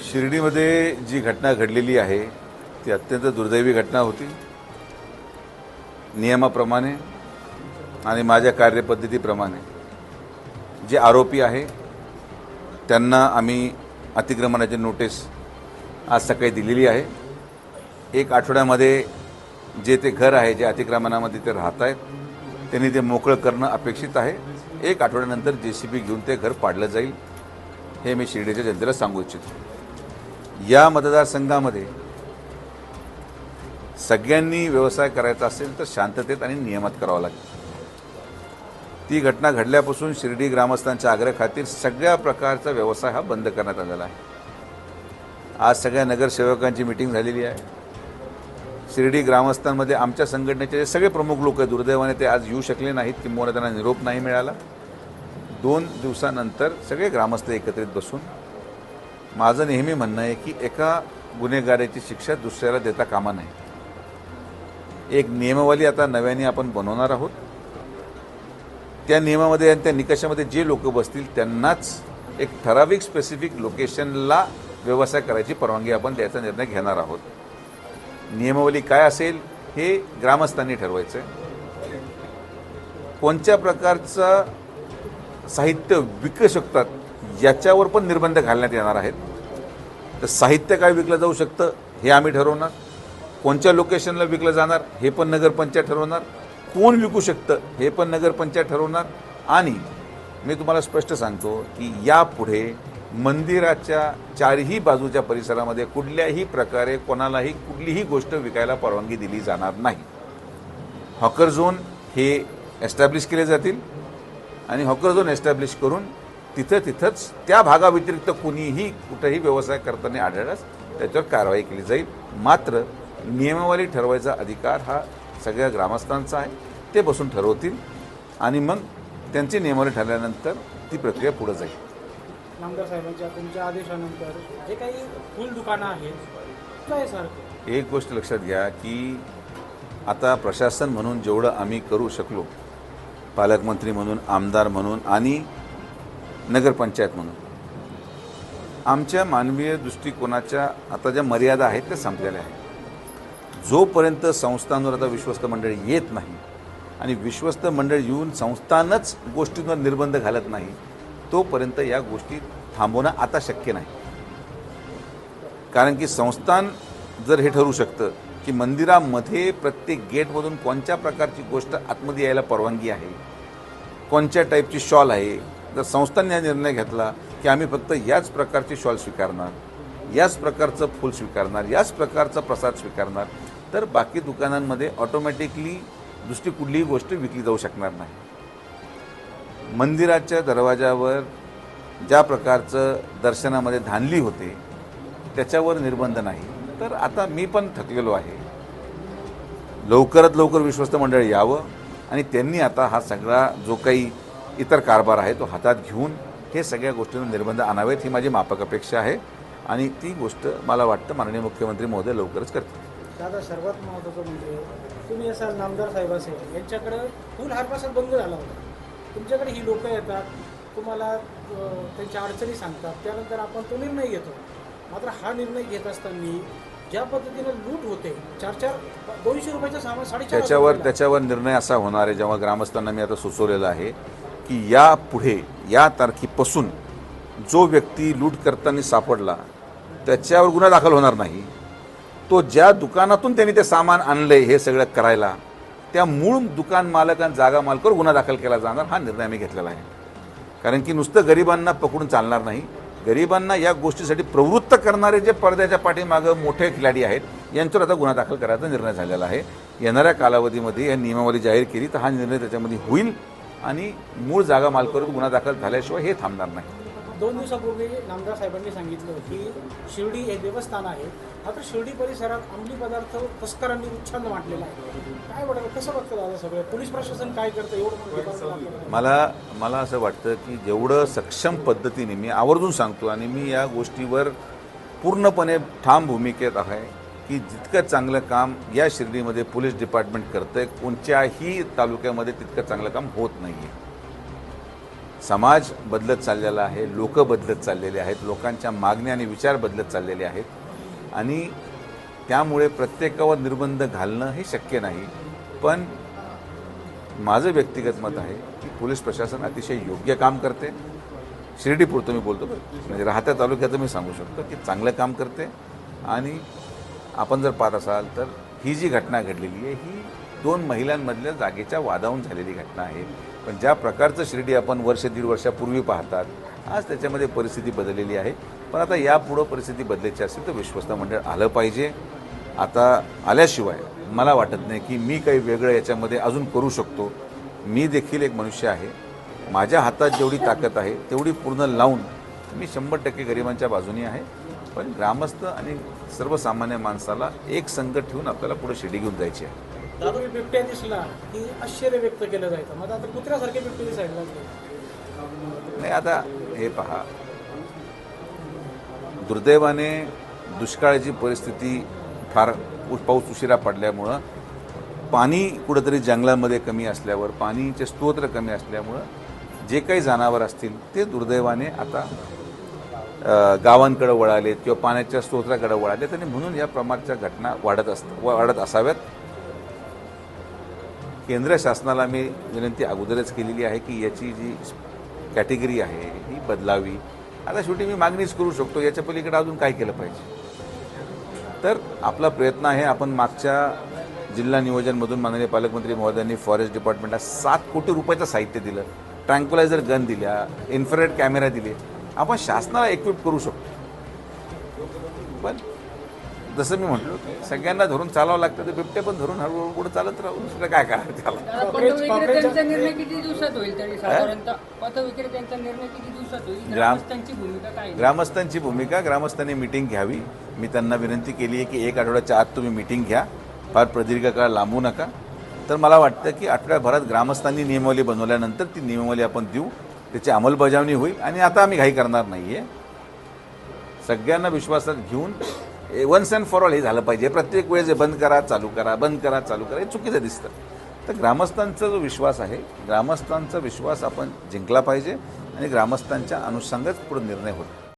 शिर्डीमध्ये जी घटना घडलेली आहे ती अत्यंत दुर्दैवी घटना होती. नियमाप्रमाणे आणि माझ्या कार्यपद्धतीप्रमाणे जे आरोपी आहे त्यांना आम्ही अतिक्रमणाची नोटीस आज सकाळी दिलेली आहे. एक आठवड्यामध्ये जे ते घर आहे जे अतिक्रमणामध्ये ते राहत आहेत त्यांनी ते मोकळं करणं अपेक्षित आहे. एक आठवड्यानंतर JCB घेऊन ते घर पाडलं जाईल हे मी शिर्डीच्या जनतेला सांगू इच्छितो. या मतदारसंघामध्ये सगळ्यांनी व्यवसाय करायचा असेल तर शांततेत आणि नियमात करावा लागेल. ती घटना घडल्यापासून शिर्डी ग्रामस्थांच्या आग्रहाखातीर सगळ्या प्रकारचा व्यवसाय हा बंद करण्यात आलेला आहे. आज सगळ्या नगरसेवकांची मीटिंग झालेली आहे. शिर्डी ग्रामस्थांमध्ये आमच्या संघटनेचे जे सगळे प्रमुख लोक आहेत, दुर्दैवाने ते आज येऊ शकले नाहीत किंवा त्यांना निरोप नाही मिळाला. 2 दिवसानंतर सगळे ग्रामस्थ एकत्रित बसून माझं नेहमी म्हणणं आहे की एका गुन्हेगाराची शिक्षा दुसऱ्याला देता कामा नये. एक नियमावली आता नव्याने आपण बनवणार आहोत. त्या नियमामध्ये आणि त्या निकषामध्ये जे लोक बसतील त्यांनाच एक ठराविक स्पेसिफिक लोकेशनला व्यवसाय करायची परवानगी आपण द्यायचा निर्णय घेणार आहोत. नियमावली काय असेल हे ग्रामस्थांनी ठरवायचं आहे. कोणत्या प्रकारचं साहित्य विकू शकतात याच्यावर पण निर्बंध घालण्यात येणार आहेत. तर साहित्य काय विकलं जाऊ शकतं हे आम्ही ठरवणार. कोणत्या लोकेशनला विकलं जाणार हे पण नगरपंचायत ठरवणार. कोण विकू शकतं हे पण नगरपंचायत ठरवणार. आणि मी तुम्हाला स्पष्ट सांगतो की यापुढे मंदिराच्या चारही बाजूच्या परिसरामध्ये कुठल्याही प्रकारे कोणालाही कुठलीही गोष्ट विकायला परवानगी दिली जाणार नाही. हॉकर झोन हे एस्टॅब्लिश केले जातील आणि हॉकर झोन एस्टॅब्लिश करून तिथंच त्या भागाव्यतिरिक्त कुणीही कुठेही व्यवसाय करताना आढळल्यास त्याच्यावर कारवाई केली जाईल. मात्र नियमावली ठरवायचा अधिकार हा सगळ्या ग्रामस्थांचा आहे. ते बसून ठरवतील आणि मग त्यांची नियमावली ठरल्यानंतर ती प्रक्रिया पुढे जाईल. नामदार साहेबांच्या तुमच्या आदेशानंतर जे काही फुल दुकानं आहेत काय सारखं एक गोष्ट लक्षात घ्या की आता प्रशासन म्हणून जेवढं आम्ही करू शकलो, पालकमंत्री म्हणून, आमदार म्हणून आणि नगरपंचायत म्हणून, आमच्या मानवीय दृष्टिकोनाच्या आता ज्या मर्यादा आहेत त्या संपलेल्या आहेत. जोपर्यंत संस्थांवर आता विश्वस्त मंडळ येत नाही आणि विश्वस्त मंडळ येऊन संस्थानच गोष्टींवर निर्बंध घालत नाही तोपर्यंत या गोष्टी थांबवणं आता शक्य नाही. कारण की संस्थान जर हे ठरवू शकतं की मंदिरामध्ये प्रत्येक गेटमधून कोणत्या प्रकारची गोष्ट आतमध्ये यायला परवानगी आहे, कोणत्या टाईपची शॉल आहे, जर संस्थांनी हा निर्णय घेतला की आम्ही फक्त याच प्रकारची शॉल स्वीकारणार, याच प्रकारचं फूल स्वीकारणार, याच प्रकारचा प्रसाद स्वीकारणार, तर बाकी दुकानांमध्ये ऑटोमॅटिकली दुसरी कुठलीही गोष्ट विकली जाऊ शकणार नाही. मंदिराच्या दरवाजावर ज्या प्रकारचं दर्शनामध्ये धानली होते त्याच्यावर निर्बंध नाही. तर आता मी पण थकलेलो आहे. लवकरात लवकर विश्वस्त मंडळ यावं आणि त्यांनी आता हा सगळा जो काही इतर कारभार आहे तो हातात घेऊन हे सगळ्या गोष्टींवर निर्बंध आणावेत ही माझी माफक अपेक्षा आहे आणि ती गोष्ट मला वाटतं माननीय मुख्यमंत्री महोदय लवकरच करतील. दादा, सर्वात महत्त्वाचं म्हणजे तुम्ही असाल नामदार साहेब असेल यांच्याकडे फुल हारपासात बंद झाला होता. तुमच्याकडे ही लोकं येतात, तुम्हाला त्यांच्या अडचणी सांगतात, त्यानंतर आपण तो निर्णय घेतो. मात्र हा निर्णय घेत असताना ज्या पद्धतीनं लूट होते, 200 रुपयाचं सामान 450 त्याच्यावर निर्णय असा होणार आहे जेव्हा ग्रामस्थांना मी आता सुचवलेलं आहे की यापुढे या तारखेपासून जो व्यक्ती लूट करताना सापडला त्याच्यावर गुन्हा दाखल होणार नाही. तो ज्या दुकानातून त्यांनी ते सामान आणलंय हे सगळं करायला त्या मूळ दुकान मालक आणि जागा मालकावर गुन्हा दाखल केला जाणार हा निर्णय आम्ही घेतलेला आहे. कारण की नुसतं गरिबांना पकडून चालणार नाही. गरिबांना या गोष्टीसाठी प्रवृत्त करणारे जे पडद्याच्या पाठीमागं मोठे खिलाडी आहेत यांच्यावर आता गुन्हा दाखल करायचा निर्णय झालेला आहे. येणाऱ्या कालावधीमध्ये या नियमावली जाहीर केली तर हा निर्णय त्याच्यामध्ये होईल आणि मूळ जागा मालकावर गुन्हा दाखल झाल्याशिवाय हे थांबणार नाही. 2 दिवसापूर्वी नामदार साहेबांनी सांगितलं की शिर्डी हे देवस्थान आहे, मात्र शिर्डी परिसरात अंमली पदार्थ तस्करांनी उच्छाद मांडलेला आहे. काय वाटतं, कसं बघतं दादा सगळं? पोलीस प्रशासन काय करतं एवढं? मला असं वाटतं की जेवढं सक्षम पद्धतीने मी आवर्जून सांगतो आणि मी या गोष्टीवर पूर्णपणे ठाम भूमिकेत आहे की जितकं चांगलं काम या शिर्डीमध्ये पोलीस डिपार्टमेंट करतं आहे कोणत्याही तालुक्यामध्ये तितकं चांगलं काम होत नाही आहे. समाज बदलत चाललेला आहे, लोक बदलत चाललेले आहेत, लोकांच्या मागण्या आणि विचार बदलत चाललेले आहेत आणि त्यामुळे प्रत्येकावर निर्बंध घालणं हे शक्य नाही. पण माझं व्यक्तिगत मत आहे की पोलीस प्रशासन अतिशय योग्य काम करते. शिर्डीपुरतं मी बोलतो, म्हणजे राहत्या तालुक्याचं मी सांगू शकतो की चांगलं काम करते. आणि आपण जर पाहत असाल तर ही जी घटना घडलेली आहे ही 2 महिलांमधल्या जागेच्या वादावून झालेली घटना आहे. पण ज्या प्रकारचं शिर्डी आपण वर्ष दीड वर्षापूर्वी पाहतात, आज त्याच्यामध्ये परिस्थिती बदललेली आहे. पण आता यापुढं परिस्थिती बदलायची असेल तर विश्वस्त मंडळ आलं पाहिजे. आता आल्याशिवाय मला वाटत नाही की मी काही वेगळं याच्यामध्ये अजून करू शकतो. मी देखील एक मनुष्य आहे. माझ्या हातात जेवढी ताकद आहे तेवढी पूर्ण लावून मी 100% गरिबांच्या बाजूने आहे. पण ग्रामस्थ आणि सर्वसामान्य माणसाला एक संघ ठेवून आपल्याला पुढे शिर्डी घेऊन जायची आहे. दादा बिबट्या दिसला की आश्चर्य व्यक्त केलं जायचं, मग आता कुत्र्यासारखे बिबटे दिसायला लागले. नाही, आता हे पहा, दुर्दैवाने दुष्काळाची परिस्थिती फार पाऊस उशिरा पडल्यामुळं, पाणी कुठंतरी जंगलामध्ये कमी असल्यावर, पाणीचे स्तोत्र कमी असल्यामुळं जे काही जनावर असतील ते दुर्दैवाने आता गावांकडे वळालेत किंवा पाण्याच्या स्तोत्राकडे वळालेत आणि म्हणून या प्रमाणाच्या घटना वाढत असाव्यात. केंद्र शासनाला मी विनंती अगोदरच केलेली आहे की याची जी कॅटेगरी आहे ही बदलावी. आता शेवटी मी मागणीच करू शकतो, याच्या पलीकडे अजून काय केलं पाहिजे. तर आपला प्रयत्न आहे. आपण मागच्या जिल्हा नियोजनमधून माननीय पालकमंत्री महोदयांनी फॉरेस्ट डिपार्टमेंटला 7 कोटी रुपयाचं साहित्य दिलं, ट्रँक्युलायझर गन दिल्या, इन्फ्रारेड कॅमेरा दिले. आपण शासनाला इक्विप करू शकतो. पण जसं मी म्हटलो सगळ्यांना धरून चालावं लागतं, तर बिबटे पण धरून हळूहळू पुढे चालत राहू. दुसरं काय करायचं त्याला. पथविक्रेत्यांचा निर्णय किती दिवसात होईल तरी साधारणतः? पथविक्रेत्यांचा निर्णय किती दिवसात होईल? ग्रामस्थांची भूमिका काय? ग्रामस्थांची भूमिका, ग्रामस्थांनी मिटिंग घ्यावी. मी त्यांना विनंती केली आहे की 1 आठवड्याच्या आत तुम्ही मिटिंग घ्या, फार प्रदीर्घ काळ लांबू नका. तर मला वाटतं की आठवड्याभरात ग्रामस्थांनी नियमावली बनवल्यानंतर ती नियमावली आपण देऊ, त्याची अंमलबजावणी होईल. आणि आता आम्ही घाई करणार नाही आहे. सगळ्यांना विश्वासात घेऊन वन्स अँड फॉर ऑल हे झालं पाहिजे. प्रत्येक वेळेस बंद करा चालू करा, बंद करा चालू करा, हे चुकीचं दिसतं. तर ग्रामस्थांचा जो विश्वास आहे, ग्रामस्थांचा विश्वास आपण जिंकला पाहिजे आणि ग्रामस्थांच्या अनुषंगाच पुढे निर्णय होईल.